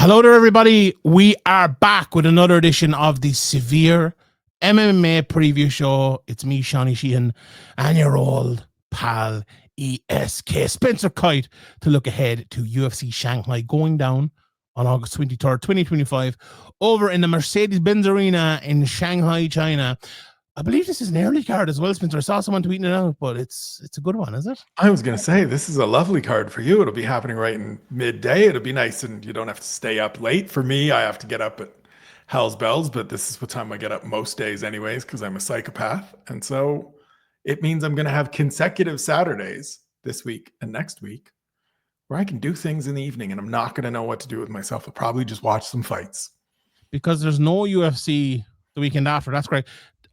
Hello there, everybody. We are back with another edition of the Severe MMA preview show. It's me, Shawnee Sheehan, and your old pal, ESK Spencer Kite, to look ahead to UFC Shanghai going down on August 23rd, 2025, over in the Mercedes-Benz Arena in Shanghai, China. I believe this is an early card as well, Spencer. I saw someone tweeting it out, but it's a good one, is it? I was going to say, this is a lovely card for you. It'll be happening right in midday. It'll be nice, and you don't have to stay up late. For me, I have to get up at hell's bells, but this is what time I get up most days anyways, because I'm a psychopath. And so it means I'm going to have consecutive Saturdays this week and next week where I can do things in the evening, and I'm not going to know what to do with myself. I'll probably just watch some fights. Because there's no UFC the weekend after. That's great.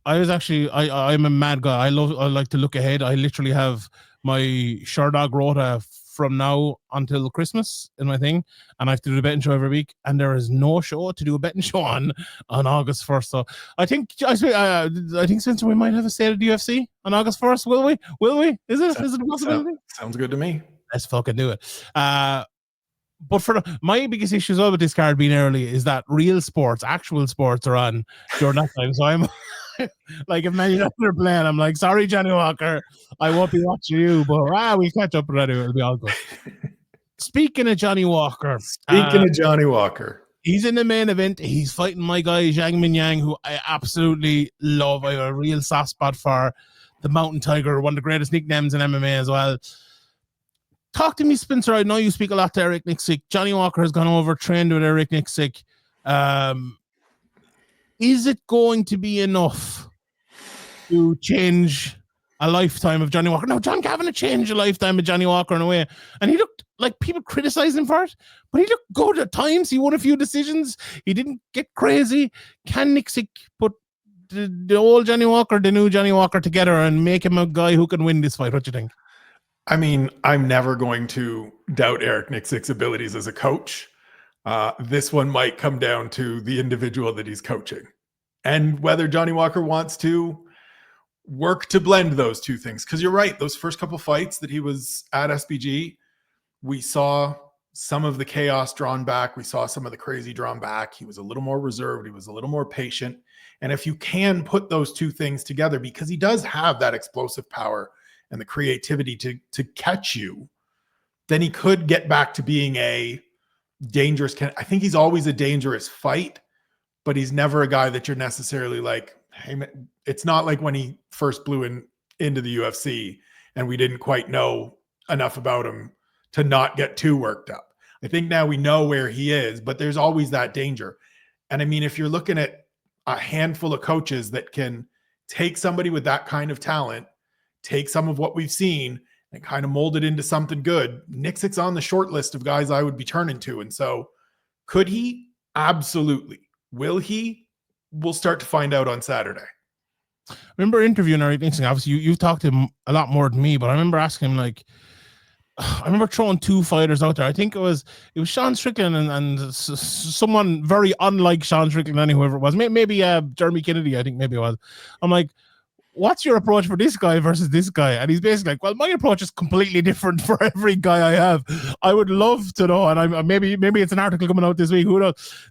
I'm a mad guy. I like to look ahead. I literally have my Sherdog rota from now until Christmas in my thing, and I have to do a betting show every week, and there is no show to do a betting show on August 1st. So I think Spencer, we might have a state of the UFC on August 1st. Will we? Is it a possibility? Sounds good to me. Let's fucking do it. But my biggest issue with this card being early is that real sports, actual sports, are on during that time. So I'm like, if Man United are playing, I'm like, sorry, Johnny Walker, I won't be watching you, but we'll catch up anyway. It'll be all good. Speaking of Johnny Walker, he's in the main event. He's fighting my guy Zhang Minyang, who I absolutely love. I have a real soft spot for the Mountain Tiger, one of the greatest nicknames in MMA as well. Talk to me, Spencer. I know you speak a lot to Eric Nixick. Johnny Walker has gone over, trained with Eric Nixick. Is it going to be enough to change a lifetime of Johnny Walker? No, John Kavanagh changed a lifetime of Johnny Walker in a way. And he looked like people criticized him for it, but he looked good at times. He won a few decisions. He didn't get crazy. Can Nixick put the old Johnny Walker, the new Johnny Walker together and make him a guy who can win this fight? What do you think? I mean, I'm never going to doubt Eric Nixick's abilities as a coach. This one might come down to the individual that he's coaching and whether Johnny Walker wants to work to blend those two things. Because you're right, those first couple fights that he was at SBG, we saw some of the chaos drawn back. We saw some of the crazy drawn back. He was a little more reserved. He was a little more patient. And if you can put those two things together, because he does have that explosive power and the creativity to catch you, then he could get back to being a dangerous. I think he's always a dangerous fight, but he's never a guy that you're necessarily like, hey, man, it's not like when he first blew into the UFC and we didn't quite know enough about him to not get too worked up. I think now we know where he is, but there's always that danger. And I mean, if you're looking at a handful of coaches that can take somebody with that kind of talent, take some of what we've seen and kind of mold it into something good, Nixick's on the short list of guys I would be turning to. And so could he? Absolutely. Will he? We'll start to find out on Saturday. I remember interviewing Eric Nixick. Obviously, you've talked to him a lot more than me, but I remember asking him, like, I remember throwing two fighters out there. I think it was Sean Strickland and someone very unlike Sean Strickland, and whoever it was. Maybe Jeremy Kennedy, I think maybe it was. I'm like, what's your approach for this guy versus this guy? And he's basically like, well, my approach is completely different for every guy I have. I would love to know, and maybe it's an article coming out this week, who knows,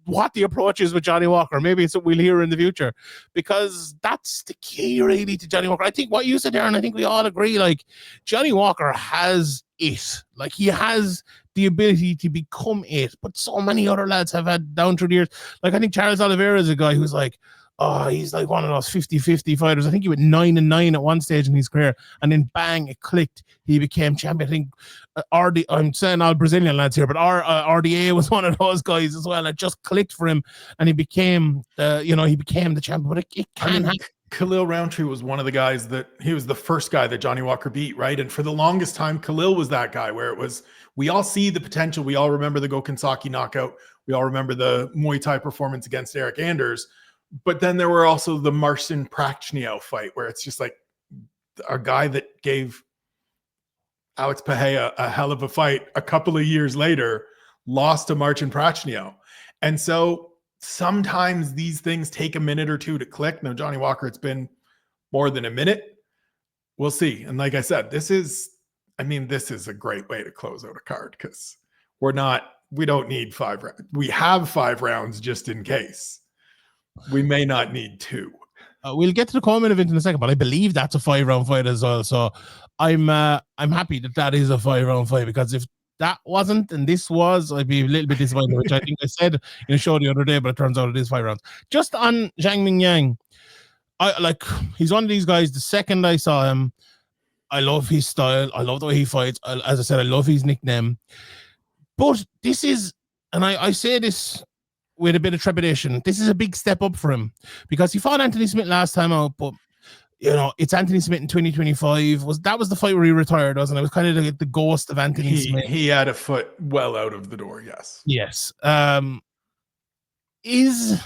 what the approach is with Johnny Walker. Maybe it's what we'll hear in the future, because that's the key really to Johnny Walker. I think what you said there, and I think we all agree, like, Johnny Walker has it. Like, he has the ability to become it, but so many other lads have had down through the years. Like, I think Charles Oliveira is a guy who's like, oh, he's like one of those 50-50 fighters. I think he went 9-9 at one stage in his career, and then bang, it clicked. He became champion. I think I'm saying all Brazilian lads here, but RDA was one of those guys as well. It just clicked for him, and he became the champion. But it can happen. Khalil Roundtree was one of the guys that he was the first guy that Johnny Walker beat, right? And for the longest time, Khalil was that guy where it was, we all see the potential. We all remember the Gokinsaki knockout. We all remember the Muay Thai performance against Eric Anders. But then there were also the Marcin Prachnio fight where it's just like a guy that gave Alex Pereira a hell of a fight a couple of years later, lost to Marcin Prachnio. And so sometimes these things take a minute or two to click. Now, Johnny Walker, it's been more than a minute. We'll see. And like I said, this is a great way to close out a card, because we're not we don't need 5 rounds. We have 5 rounds just in case. We may not need 2. We'll get to the co-main event in a second, but I believe that's a 5-round fight as well. So I'm happy that is a 5-round fight, because if that wasn't and this was, I'd be a little bit disappointed, which I think I said in a show the other day, but it turns out it is 5 rounds. Just on Zhang Mingyang, he's one of these guys. The second I saw him, I love his style. I love the way he fights. As I said, I love his nickname. But this is, and I say this with a bit of trepidation, this is a big step up for him, because he fought Anthony Smith last time out, but it's Anthony Smith in 2025. That was the fight where he retired, wasn't it? It was kind of the ghost of Anthony Smith. He had a foot well out of the door, yes. Yes. Is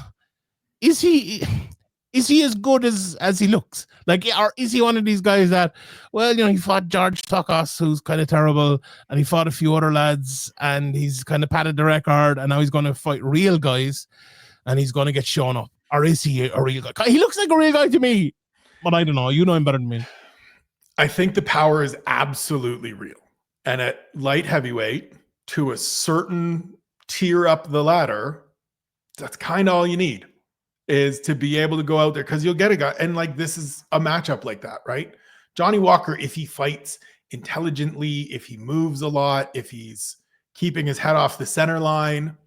he as good as he looks? Or is he one of these guys that, he fought George Tokos, who's kind of terrible, and he fought a few other lads, and he's kind of padded the record, and now he's going to fight real guys, and he's going to get shown up? Or is he a real guy? He looks like a real guy to me, but I don't know. You know him better than me. I think the power is absolutely real. And at light heavyweight, to a certain tier up the ladder, that's kind of all you need, is to be able to go out there, because you'll get a guy. And this is a matchup like that, right? Johnny Walker, if he fights intelligently, if he moves a lot, if he's keeping his head off the center line,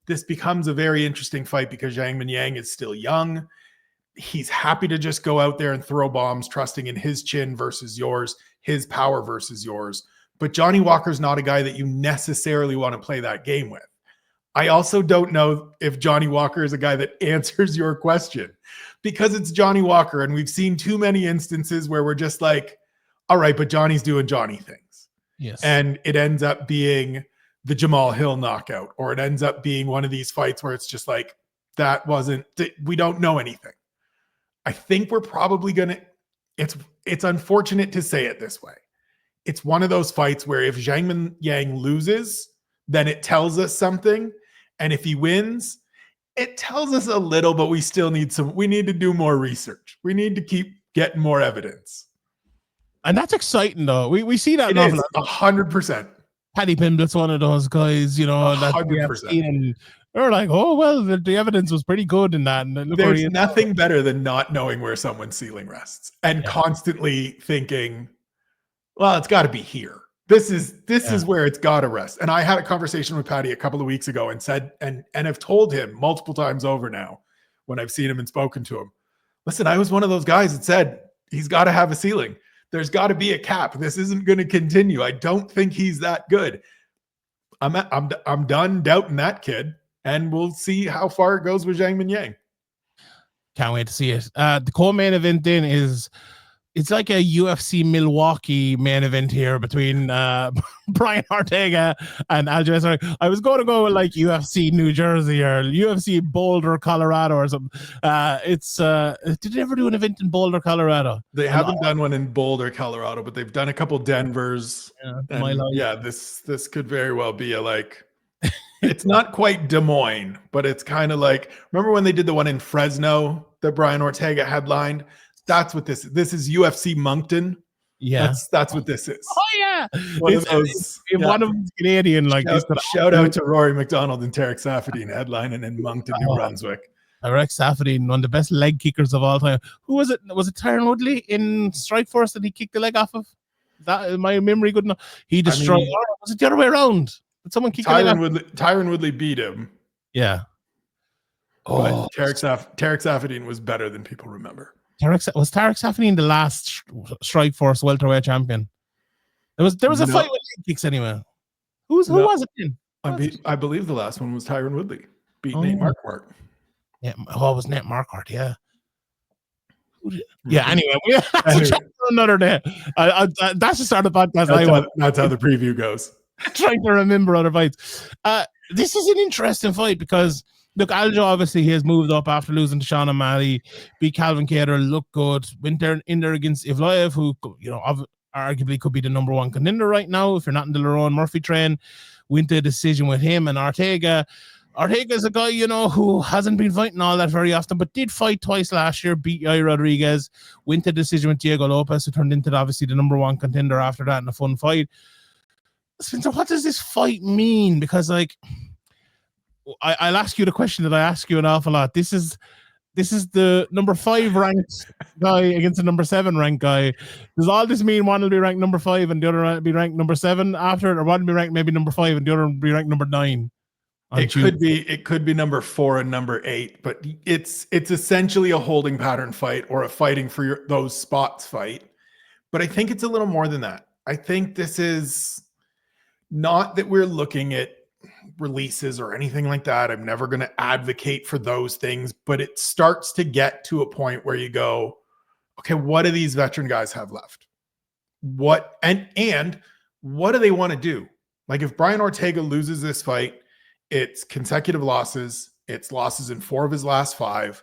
this becomes a very interesting fight, because Zhang Mingyang is still young. He's happy to just go out there and throw bombs, trusting in his chin versus yours, his power versus yours. But Johnny Walker's not a guy that you necessarily want to play that game with. I also don't know if Johnny Walker is a guy that answers your question, because it's Johnny Walker, and we've seen too many instances where we're just like, all right, but Johnny's doing Johnny things. Yes. And it ends up being the Jamal Hill knockout, or it ends up being one of these fights where it's just like, we don't know anything. I think we're probably going to, it's unfortunate to say it this way. It's one of those fights where if Zhang Mingyang loses, then it tells us something. And if he wins, it tells us a little, but we still need we need to do more research. We need to keep getting more evidence. And that's exciting, though. We see that. It is 100%. Paddy Pimblett's one of those guys, 100%. And they're like, oh, well, the evidence was pretty good in that. And there's nothing better than not knowing where someone's ceiling rests and constantly thinking, well, it's got to be here. This is where it's got to rest. And I had a conversation with Paddy a couple of weeks ago and said, and have told him multiple times over now when I've seen him and spoken to him, listen, I was one of those guys that said he's got to have a ceiling. There's got to be a cap. This isn't going to continue. I don't think he's that good. I'm done doubting that kid, and we'll see how far it goes with Zhang Mingyang. Can't wait to see it. The co-main event then it's like a UFC Milwaukee main event here between Brian Ortega and Aljamain. I was going to go with UFC New Jersey or UFC Boulder, Colorado or something. Did they ever do an event in Boulder, Colorado? They haven't done one in Boulder, Colorado, but they've done a couple Denvers. This could very well be it's not quite Des Moines, but it's kind of remember when they did the one in Fresno that Brian Ortega headlined? That's what this is. This is UFC Moncton. Yeah. That's what this is. Oh, yeah. One of them's Canadian. Shout out to Rory McDonald and Tarek Safadine headlining in Moncton, New Brunswick. Tarek Safadine, one of the best leg kickers of all time. Who was it? Was it Tyron Woodley in Strikeforce that he kicked the leg off of? Is that my memory good enough? He destroyed. Was it the other way around? Did someone kick Tyron Woodley beat him. Yeah. Oh, Tarek Safadine was better than people remember. Was Tarek Safadine the last Strikeforce welterweight champion? There was a fight with leg kicks anyway. Who was it then? I believe the last one was Tyron Woodley beat Nate Marquardt. Yeah, it was Nate Marquardt. Yeah. Yeah. Anyway, we have to check for another day. That's the start of the podcast. That's how the preview goes. Trying to remember other fights. This is an interesting fight because. Look, Aljo obviously he has moved up after losing to Sean O'Malley, beat Calvin Kattar, looked good, went there in there against Ivlaev, who arguably could be the number one contender right now if you're not in the Lerone Murphy train. Went to a decision with him and Ortega. Ortega is a guy who hasn't been fighting all that very often, but did fight twice last year. Beat Yair Rodriguez. Went to a decision with Diego Lopez, who turned into obviously the number one contender after that in a fun fight. Spencer, what does this fight mean? Because like, I'll ask you the question that I ask you an awful lot. This is the number 5 ranked guy against the number 7 ranked guy. Does all this mean one will be ranked number 5 and the other will be ranked number 7 after it, or one will be ranked maybe number 5 and the other will be ranked number 9? It could be number 4 and number 8, but it's essentially a holding pattern fight or a fighting for those spots fight. But I think it's a little more than that. I think this is not that we're looking at releases or anything like that. I'm never going to advocate for those things, but it starts to get to a point where you go, okay, what do these veteran guys have left? What and what do they want to do? Like if Brian Ortega loses this fight, it's consecutive losses. It's losses in 4 of his last 5.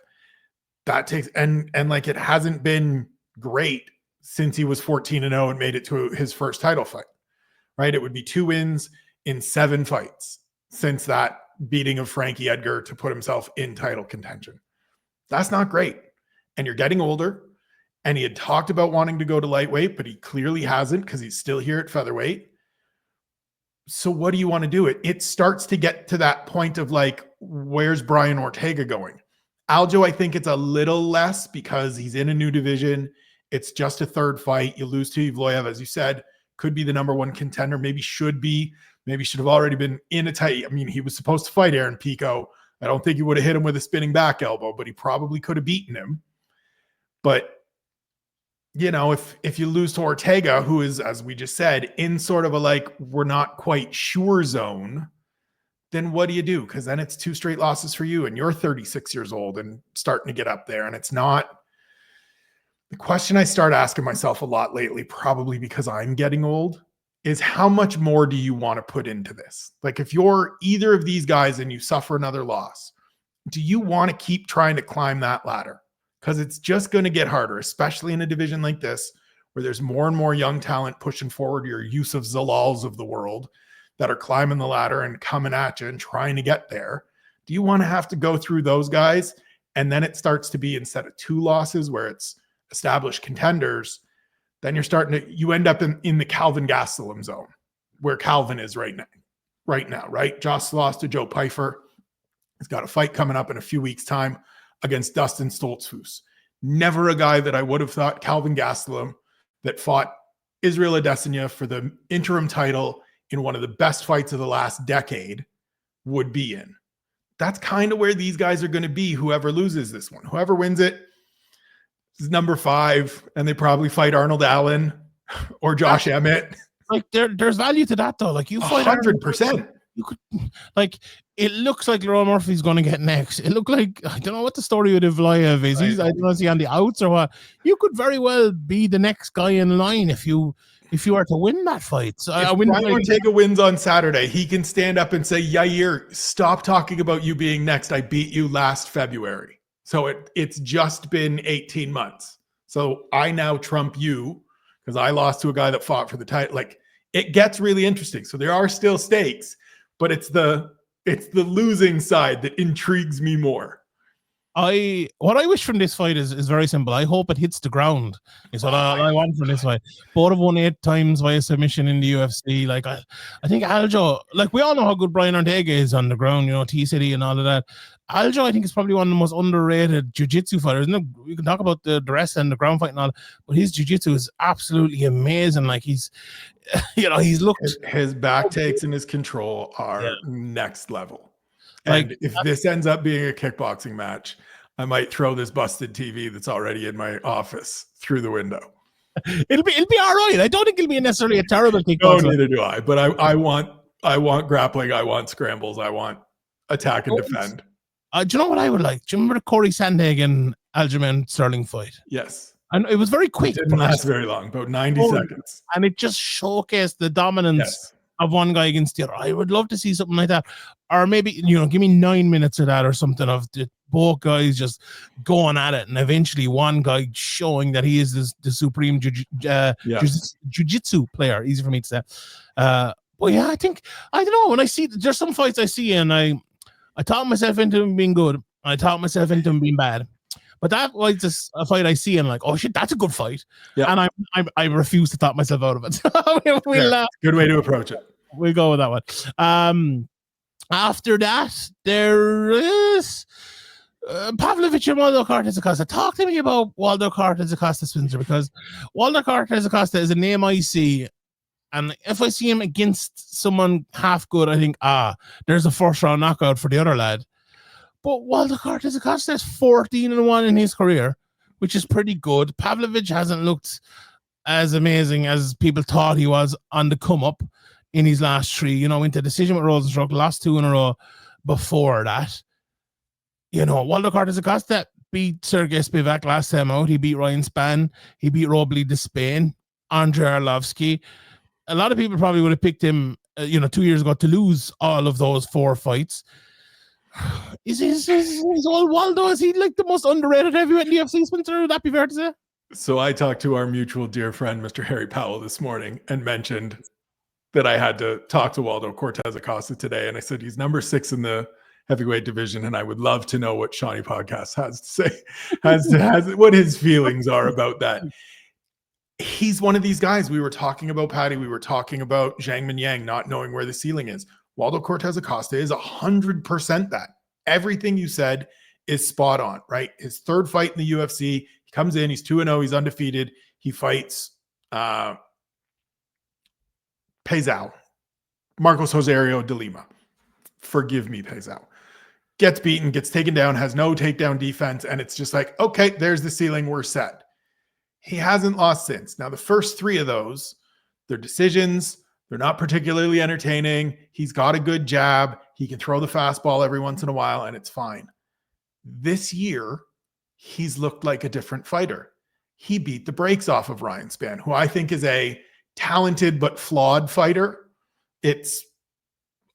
That takes and like it hasn't been great since he was 14-0 and made it to his first title fight. Right? It would be 2 wins in 7 fights since that beating of Frankie Edgar to put himself in title contention. That's not great. And you're getting older. And he had talked about wanting to go to lightweight, but he clearly hasn't because he's still here at featherweight. So what do you want to do? It starts to get to that point of like, where's Brian Ortega going? Aljo, I think it's a little less because he's in a new division. It's just a 3rd fight. You lose to Evloev, as you said, could be the number 1 contender, maybe should have already been in a tight. I mean, he was supposed to fight Aaron Pico. I don't think he would have hit him with a spinning back elbow, but he probably could have beaten him. But you know, if you lose to Ortega, who is, as we just said, in sort of a like, we're not quite sure zone, then what do you do? Because then it's 2 straight losses for you and you're 36 years old and starting to get up there. And it's not the question I start asking myself a lot lately, probably because I'm getting old, is how much more do you want to put into this? Like if you're either of these guys and you suffer another loss, do you want to keep trying to climb that ladder? Because it's just going to get harder, especially in a division like this, where there's more and more young talent pushing forward, your Yusuf Zalals of the world that are climbing the ladder and coming at you and trying to get there. Do you want to have to go through those guys? And then it starts to be, instead of 2 losses where it's established contenders, then you end up in the Calvin Gastelum zone where Calvin is right now, right? Josh lost to Joe Pyfer. He's got a fight coming up in a few weeks' time against Dustin Stoltzfus. Never a guy that I would have thought Calvin Gastelum, that fought Israel Adesanya for the interim title in one of the best fights of the last decade, would be in. That's kind of where these guys are going to be, whoever loses this one. Whoever wins it is number 5, and they probably fight Arnold Allen or Josh Emmett. Like there's value to that though. Like you fight 100%. You could, like, it looks like Lerone Murphy's going to get next. It looked like, I don't know what the story with Evloev is. I don't know, is he on the outs or what? You could very well be the next guy in line if you are to win that fight. So if Brian Ortega wins on Saturday, he can stand up and say, Yair, stop talking about you being next. I beat you last February. So it's just been 18 months. So I now trump you because I lost to a guy that fought for the title. Like, it gets really interesting. So there are still stakes. But it's the losing side that intrigues me more. What I wish from this fight is very simple. I hope it hits the ground. Is what I want from this fight. Both have won 8 times via submission in the UFC. Like I think Aljo, like we all know how good Brian Ortega is on the ground. You know, T-City and all of that. Aljo, I think, is probably one of the most underrated jiu-jitsu fighters. We can talk about the rest and the ground fight and all, but his jiu-jitsu is absolutely amazing. Like he's looked, his back takes and his control are next level. And if this ends up being a kickboxing match, I might throw this busted TV that's already in my office through the window. It'll be all right. I don't think it'll be necessarily a terrible kickboxing. No, neither do I. But I want grappling. I want scrambles. I want attack and defend. Do you know what I would like? Do you remember the Corey Sandhagen Aljamain Sterling fight? Yes. And it was very quick. It didn't last very long, about 90 seconds. And it just showcased the dominance of one guy against the other. I would love to see something like that. Or maybe, give me 9 minutes of that or something, of both guys just going at it, and eventually one guy showing that he is the supreme jiu-jitsu player. Easy for me to say. But yeah, I don't know. When I see, there's some fights I see and I talk myself into them being good. I talk myself into them being bad. But that was just a fight I see and like, oh shit, that's a good fight. Yeah. And I refuse to talk myself out of it. Good way to approach it. We'll go with that one. After that, there is Pavlovich and Waldo Cortez Acosta. Talk to me about Waldo Cortez Acosta, Spencer, because Waldo Cortez Acosta is a name I see, and if I see him against someone half good, I think, there's a first round knockout for the other lad. But Waldo Cortez Acosta is 14-1 in his career, which is pretty good. Pavlovich hasn't looked as amazing as people thought he was on the come up in his last 3, went to decision with Rosenstruck, lost 2 in a row before that. Waldo Cortez Acosta beat Sergey Spivak last time out. He beat Ryan Spann. He beat Robley de Spain, Andrei Arlovsky. A lot of people probably would have picked him, 2 years ago to lose all of those 4 fights. Is old Waldo, is he like the most underrated heavyweight in the UFC, Spencer? Would that be fair to say? So I talked to our mutual dear friend, Mr. Harry Powell, this morning and mentioned that I had to talk to Waldo Cortez Acosta today. And I said, he's number 6 in the heavyweight division. And I would love to know what Shawnee Podcast has to say, what his feelings are about that. He's one of these guys. We were talking about Patty. We were talking about Zhang Minyang not knowing where the ceiling is. Waldo Cortez Acosta is 100% that. Everything you said is spot on, right? His 3rd fight in the UFC, he comes in, he's 2-0, he's undefeated. He fights Peizao, Marcos Rosario de Lima. Forgive me, Peizao. Gets beaten, gets taken down, has no takedown defense, and it's just like, okay, there's the ceiling, we're set. He hasn't lost since. Now, the first 3 of those, they're decisions. They're not particularly entertaining. He's got a good jab. He can throw the fastball every once in a while, and it's fine. This year, he's looked like a different fighter. He beat the brakes off of Ryan Spann, who I think is a talented but flawed fighter. It's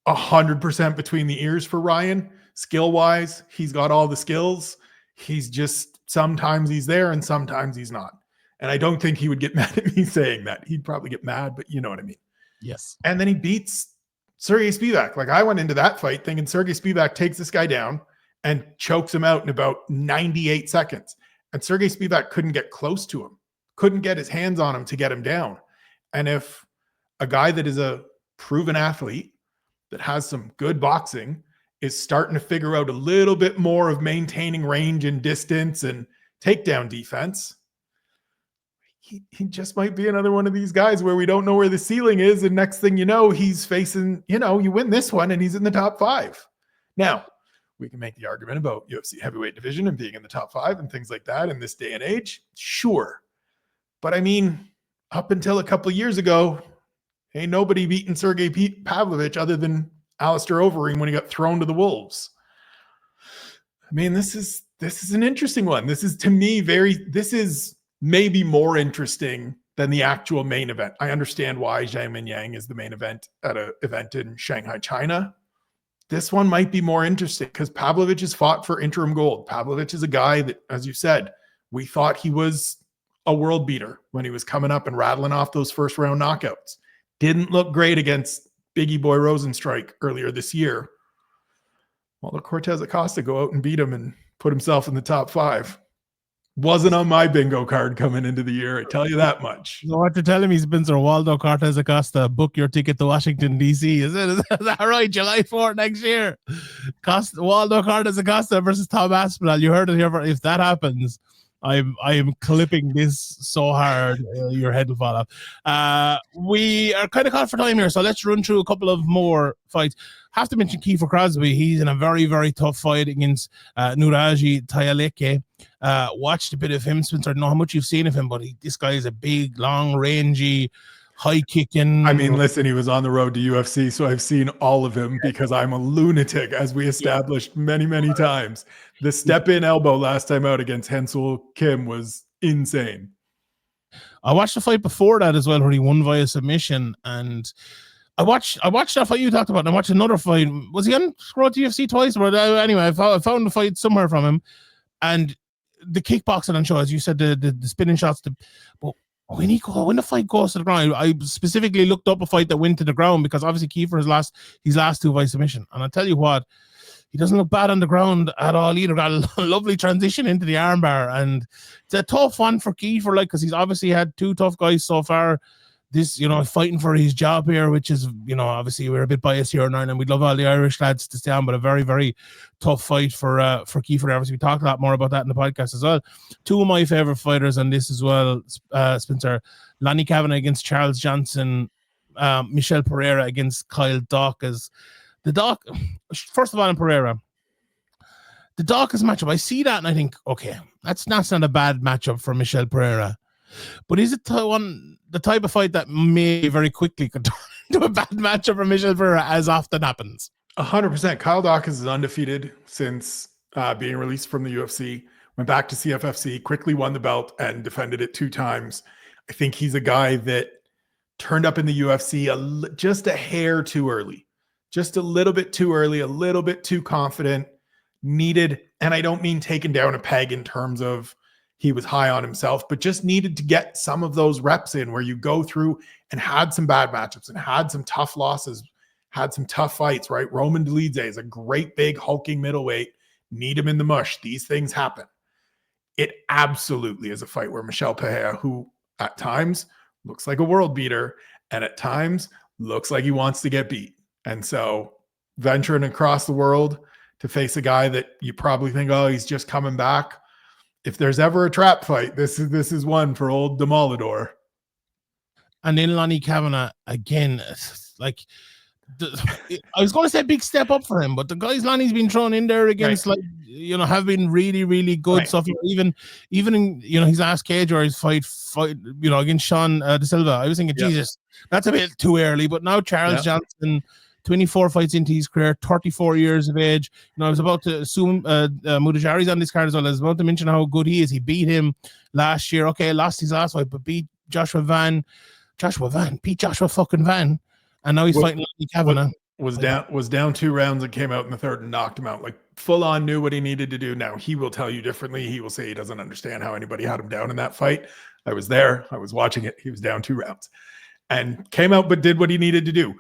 100% between the ears for Ryan. Skill-wise, he's got all the skills. He's just, sometimes he's there and sometimes he's not. And I don't think he would get mad at me saying that. He'd probably get mad, but you know what I mean. Yes. And then he beats Sergey Spivak. Like, I went into that fight thinking Sergey Spivak takes this guy down and chokes him out in about 98 seconds. And Sergey Spivak couldn't get close to him, couldn't get his hands on him to get him down. And if a guy that is a proven athlete that has some good boxing is starting to figure out a little bit more of maintaining range and distance and takedown defense, he just might be another one of these guys where we don't know where the ceiling is. And next thing you know, he's facing, you win this one and he's in the top 5. Now, we can make the argument about UFC heavyweight division and being in the top 5 and things like that in this day and age. Sure. But I mean, up until a couple of years ago, ain't nobody beaten Sergey Pavlovich other than Alistair Overeem when he got thrown to the wolves. I mean, this is an interesting one. This is, to me, this is maybe more interesting than the actual main event. I understand why Zhang Minyang is the main event at an event in Shanghai, China. This one might be more interesting because Pavlovich has fought for interim gold. Pavlovich is a guy that, as you said, we thought he was a world beater when he was coming up and rattling off those first round knockouts. Didn't look great against Biggie Boy Rosenstrike earlier this year. Well, Cortez Acosta go out and beat him and put himself in the top 5. Wasn't on my bingo card coming into the year, I tell you that much. So what you're telling me, Spencer, Waldo Cortez Acosta, book your ticket to Washington, D.C. Is that right? July 4th next year. Waldo Cortez Acosta versus Tom Aspinall. You heard it here. If that happens, I am clipping this so hard, your head will fall off. We are kind of caught for time here, so let's run through a couple of more fights. Have to mention Kiefer Crosby. He's in a very, very tough fight against Nuraji Tayaleke. Watched a bit of him, Spencer. I don't know how much you've seen of him, but this guy is a big, long, rangy, high-kicking. I mean, listen, he was on the road to UFC, so I've seen all of him because I'm a lunatic, as we established many, many times. The step-in elbow last time out against Hensel Kim was insane. I watched the fight before that as well, where he won via submission, and I watched that fight you talked about, and I watched another fight. Was he on road to UFC twice? But anyway, I found the fight somewhere from him, and the kickboxing on show, as you said, the spinning shots. But when the fight goes to the ground, I specifically looked up a fight that went to the ground because obviously Kiefer has his last 2 by submission, and I tell you what, he doesn't look bad on the ground at all either. Got a lovely transition into the armbar, and it's a tough one for Kiefer, because he's obviously had 2 tough guys so far this, fighting for his job here, which is, obviously we're a bit biased here in Ireland. We'd love all the Irish lads to stay on, but a very, very tough fight for Kiefer Davis. We talked a lot more about that in the podcast as well. Two of my favorite fighters on this as well, Spencer, Lonnie Kavanagh against Charles Johnson, Michel Pereira against Kyle Dawkins. First of all, in Pereira, the Dawkins matchup, I see that and I think, okay, that's not a bad matchup for Michel Pereira. But is it the type of fight that may very quickly could turn into a bad matchup for Michel Pereira, as often happens? 100%. Kyle Dawkins is undefeated since being released from the UFC. Went back to CFFC, quickly won the belt and defended it 2 times. I think he's a guy that turned up in the UFC just a hair too early. Just a little bit too early, a little bit too confident. Needed, and I don't mean taken down a peg in terms of he was high on himself, but just needed to get some of those reps in where you go through and had some bad matchups and had some tough losses, had some tough fights, right? Roman Dolidze is a great big hulking middleweight. Need him in the mush. These things happen. It absolutely is a fight where Michel Pereira, who at times looks like a world beater and at times looks like he wants to get beat. And so venturing across the world to face a guy that you probably think, oh, he's just coming back. If there's ever a trap fight, this is one for old Demolidor. And then Lonnie Kavanagh, again, like, I was going to say big step up for him, but the guys Lonnie's been thrown in there against, right, like, have been really, really good. Right. So even in, his last cage or his fight, against Sean De Silva, I was thinking, Jesus, that's a bit too early. But now Charles Johnson, 24 fights into his career, 34 years of age. I was about to assume Mudajari's on this card as well. I was about to mention how good he is. He beat him last year. Okay, lost his last fight, but beat Joshua Van. Beat Joshua fucking Van. And now he's fighting Lonnie Kavanagh. Was down 2 rounds and came out in the 3rd and knocked him out. Like, full on knew what he needed to do. Now he will tell you differently. He will say he doesn't understand how anybody had him down in that fight. I was there. I was watching it. He was down 2 rounds and came out, but did what he needed to do.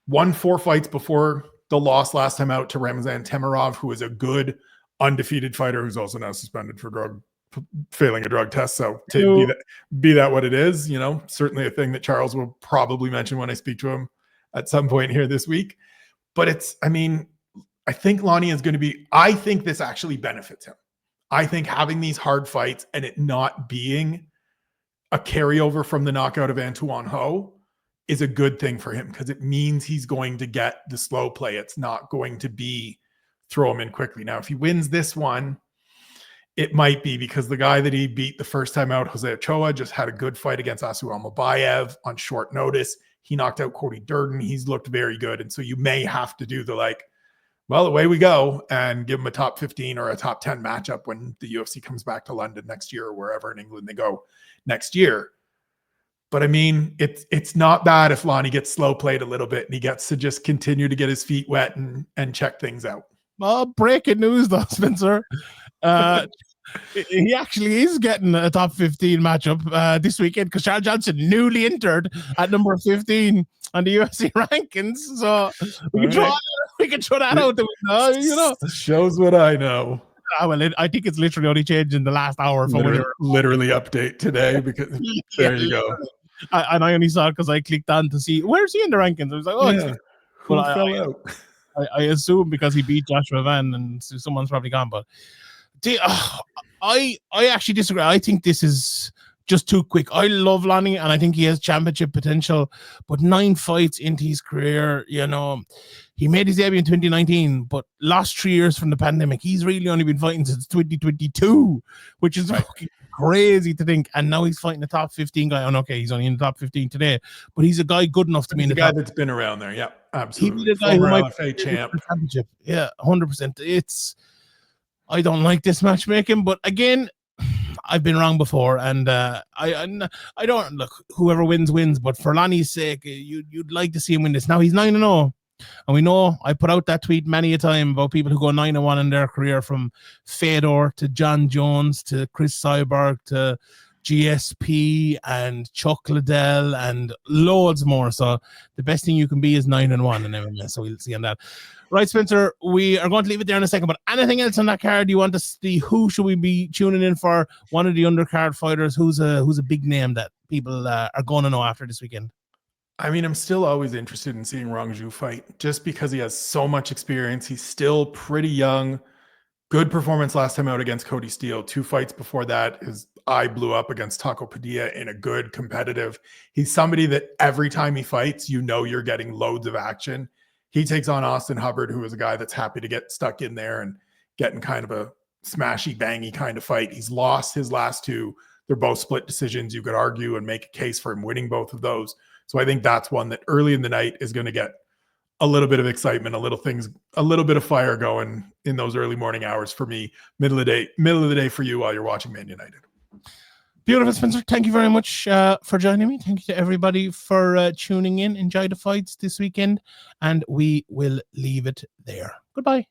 Won 4 fights before the loss last time out to Ramzan Temirov, who is a good undefeated fighter who's also now suspended for failing a drug test. So to be that what it is, certainly a thing that Charles will probably mention when I speak to him at some point here this week. But I think Lonnie is going to I think this actually benefits him. I think having these hard fights and it not being a carryover from the knockout of Antoine Ho is a good thing for him, because it means he's going to get the slow play. It's not going to be throw him in quickly. Now, if he wins this one, it might be because the guy that he beat the first time out, Jose Ochoa, just had a good fight against Asu Almabayev on short notice. He knocked out Cody Durden. He's looked very good. And so you may have to do well, away we go, and give him a top 15 or a top 10 matchup when the UFC comes back to London next year or wherever in England they go next year. But it's not bad if Lonnie gets slow played a little bit and he gets to just continue to get his feet wet and check things out. Well, breaking news though, Spencer. He actually is getting a top 15 matchup this weekend, because Charles Johnson newly entered at number 15 on the UFC rankings. So we can throw that out. Shows what I know. Well, I think it's literally only changed in the last hour. Literally update today, because there you go. And I only saw it because I clicked on to see where's he in the rankings. I was like, oh, who fell out? I assume because he beat Joshua Van and someone's probably gone. But I actually disagree. I think this is just too quick. I love Lonnie and I think he has championship potential, but 9 fights into his career, he made his debut in 2019, but lost 3 years from the pandemic. He's really only been fighting since 2022, which is fucking crazy to think. And now he's fighting the top 15 guy. Okay, he's only in the top 15 today, but he's a guy good enough to be in the guy top. That's been around there. Yeah, absolutely. He's a guy who might be champ. Yeah, 100%. I don't like this matchmaking, but again, I've been wrong before, and I don't look. Whoever wins. But for Lonnie's sake, you'd like to see him win this. Now he's 9-0, and we know I put out that tweet many a time about people who go 9-1 in their career, from Fedor to John Jones to Chris Cyborg to GSP and Chuck Liddell and loads more. So the best thing you can be is 9-1 in MMA. So we'll see on that. Right, Spencer, we are going to leave it there in a second, but anything else on that card you want to see? Who should we be tuning in for? One of the undercard fighters, who's a big name that people are going to know after this weekend? I mean, I'm still always interested in seeing Rong Zhu fight just because he has so much experience. He's still pretty young. Good performance last time out against Cody Steele. 2 fights before that, his eye blew up against Taco Padilla in a good competitive. He's somebody that every time he fights, you know you're getting loads of action. He takes on Austin Hubbard, who is a guy that's happy to get stuck in there and getting kind of a smashy, bangy kind of fight. He's lost his last 2. They're both split decisions. You could argue and make a case for him winning both of those. So I think that's one that early in the night is going to get a little bit of excitement, a little bit of fire going in those early morning hours for me. Middle of the day for you while you're watching Man United. Beautiful, Spencer. Thank you very much for joining me. Thank you to everybody for tuning in. Enjoy the fights this weekend, and we will leave it there. Goodbye.